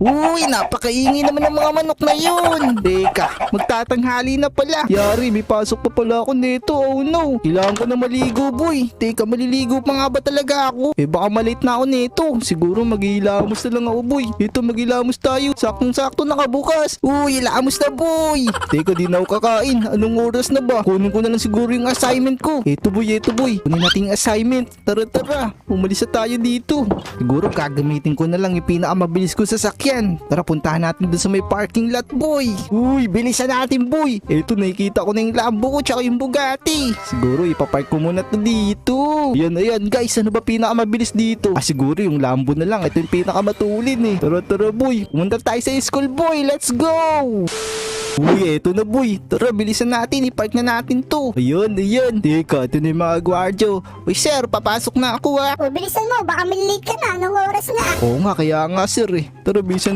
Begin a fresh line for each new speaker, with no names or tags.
Uy, napakaingay naman ng mga manok na yun. Teka, magtatanghali na pala. Yari, may pasok pa pala ako nito. Oh no, kailangan ko na maligo boy. Teka, maliligo pa nga ba talaga ako? Baka malate na ako nito. Siguro maghihilamos na lang ako boy. Ito, maghihilamos tayo. Saktong-sakto nakabukas. Uy, ilamos na boy. Teka, di na ako kakain. Anong oras na ba? Kunin ko na lang siguro yung assignment ko. Ito boy. Kunin natin yung assignment. Tara. Umalis na tayo dito. Siguro gagamitin ko na lang yung pinakamabilis ko sasakyan. Tara, puntahan natin dun sa may parking lot boy. Uy, bilisan natin boy. Ito, nakikita ko na yung Lambo ko tsaka yung Bugatti. Siguro ipapark ko muna to dito. Ayan guys, ano ba pinakamabilis dito? Siguro yung Lambo na lang. Ito yung pinakamatulin eh. Tara boy. Pumunta tayo sa school boy. Let's go! Uy, eto na boy. Tara, bilisan natin. I-park na natin to. Ayun. Teka, ito na yung mga gwardiyo. Uy sir, papasok na ako ha.
Uy, bilisan mo, baka malilate ka na. Anong oras na?
Oo nga, kaya nga sir eh. Tara, bilisan